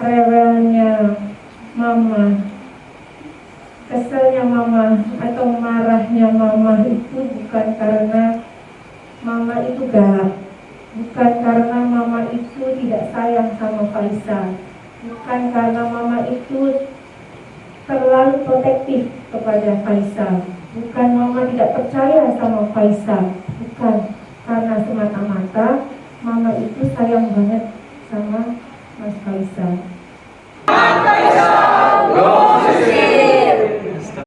rewelnya mama, keselnya mama atau marahnya mama itu bukan karena mama itu galak, bukan karena mama itu tidak sayang sama Faisal, bukan karena mama itu terlalu protektif kepada Faisal, bukan mama tidak percaya sama Faisal, bukan, karena semata-mata mama itu sayang banget sama Mas Faisal.